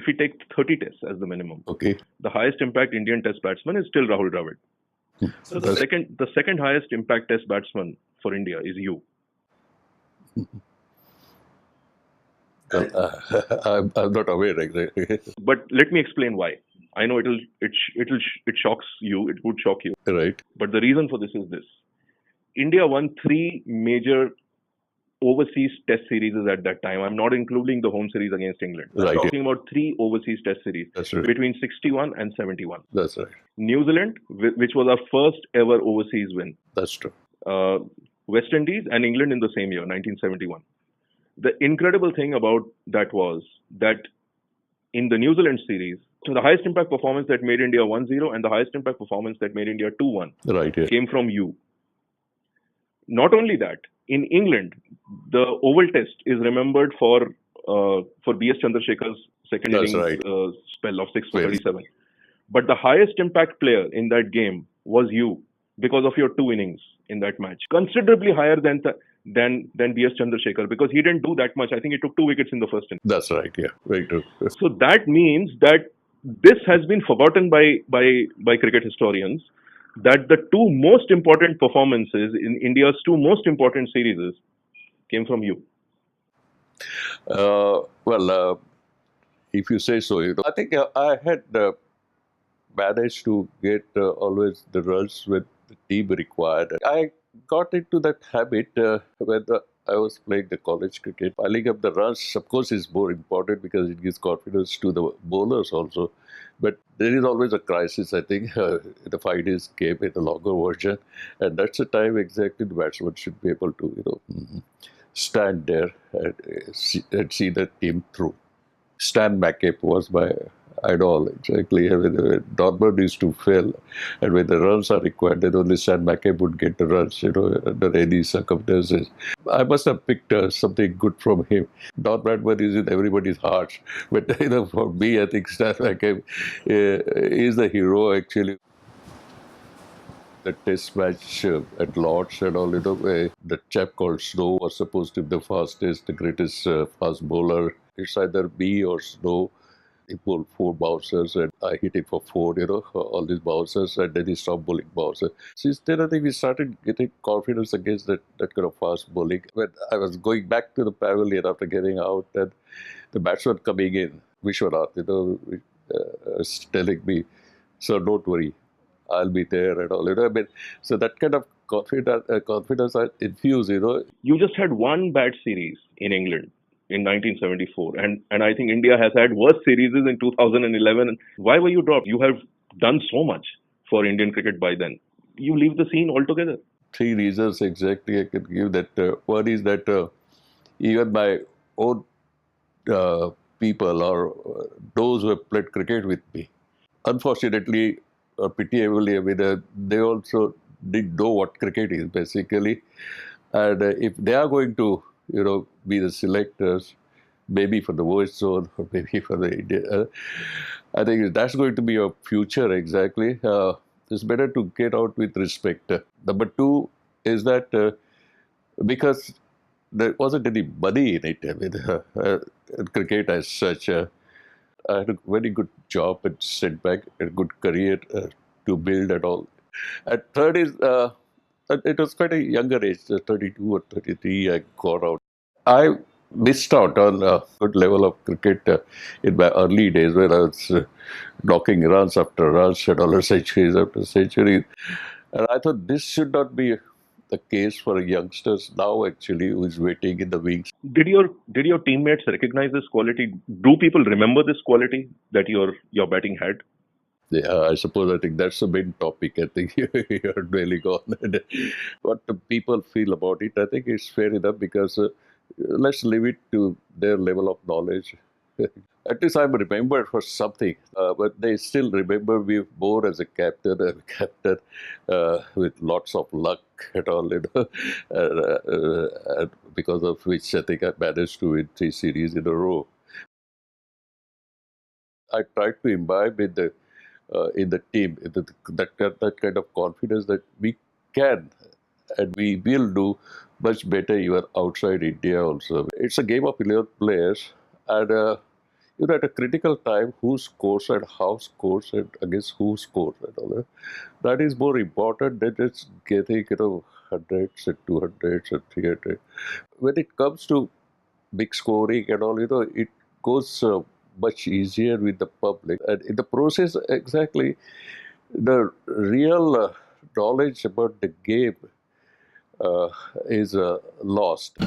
we take 30 tests as the minimum, Okay. the highest impact Indian test batsman is still Rahul Dravid. So the second highest impact test batsman for India is you. I'm not aware exactly. But let me explain why. I know it shocks you. It would shock you. Right. But the reason for this is this: India won 3 major overseas test series at that time. I'm not including the home series against England. I'm Right. talking about 3 overseas test series That's right. between 61 and 71. That's right. New Zealand, which was our first ever overseas win. That's true. West Indies and England in the same year, 1971. The incredible thing about that was that in the New Zealand series, the highest impact performance that made India 1-0 and the highest impact performance that made India 2-1 Right. Yeah. came from you. Not only that, in England, the Oval Test is remembered for B.S. Chandrasekhar's second That's innings right. spell of 6 for 37. But the highest impact player in that game was you because of your 2 innings in that match, considerably higher than B.S. Chandrasekhar, because he didn't do that much. I think he took 2 wickets in the first inning. That's right. Yeah. Very true. So that means that this has been forgotten by cricket historians, that the 2 most important performances in India's 2 most important series came from you. Well, if you say so, I think I had managed to get always the runs when the team required. I got into that habit when I was playing the college cricket. Piling up the runs, of course, is more important because it gives confidence to the bowlers also. But there is always a crisis, I think. The 5 days game in the longer version. And that's the time exactly the batsman should be able to, stand there and see the team through. Stan McCabe was my idol, exactly. Dortmund used to fail, and when the runs are required, then only Stan McCabe would get the runs, under any circumstances. I must have picked something good from him. Don Bradman is in everybody's heart, but for me, I think Stan McCabe is the hero, actually. The test match at Lord's and all, the chap called Snow was supposed to be the fastest, the greatest fast bowler. It's either me or Snow. He pulled 4 bouncers and I hit him for 4, all these bouncers, and then he stopped bowling bouncers. Since then, I think we started getting confidence against that kind of fast bowling. When I was going back to the pavilion after getting out, and the batsman coming in, Vishwanath, was telling me, "Sir, don't worry, I'll be there," and all. So that kind of confidence I infuse, You just had 1 bad series in England in 1974, and I think India has had worse series in 2011. Why were you dropped? You have done so much for Indian cricket by then. You leave the scene altogether. 3 reasons exactly I can give that. One is that even my own people or those who have played cricket with me, unfortunately, or pitiably, they also didn't know what cricket is, basically. And if they are going to, be the selectors, maybe for the West Zone or maybe for the India, I think that's going to be your future, exactly. It's better to get out with respect. Number 2 is that because there wasn't any money in it, cricket as such. I had a very good job at setback, a good career to build and all. And third is, it was quite a younger age, 32 or 33, I got out. I missed out on a good level of cricket in my early days when I was knocking runs after runs and all centuries after centuries. And I thought this should not be the case for youngsters now, actually, who is waiting in the wings. Did your teammates recognize this quality? Do people remember this quality that your batting had? Yeah, I suppose I think that's the main topic. I think you're dwelling on what the people feel about it. I think it's fair enough because let's leave it to their level of knowledge. At least I'm remembered for something, but they still remember me more as a captain with lots of luck and all, because of which I think I managed to win 3 series in a row. I tried to imbibe in the team that kind of confidence that we can and we will do much better even outside India also. It's a game of 11 players, and at a critical time, who scores and how scores and against who scores and all that. That is more important than just getting, hundreds and 200s and 300. When it comes to big scoring and all, it goes much easier with the public. And in the process, exactly, the real knowledge about the game is lost.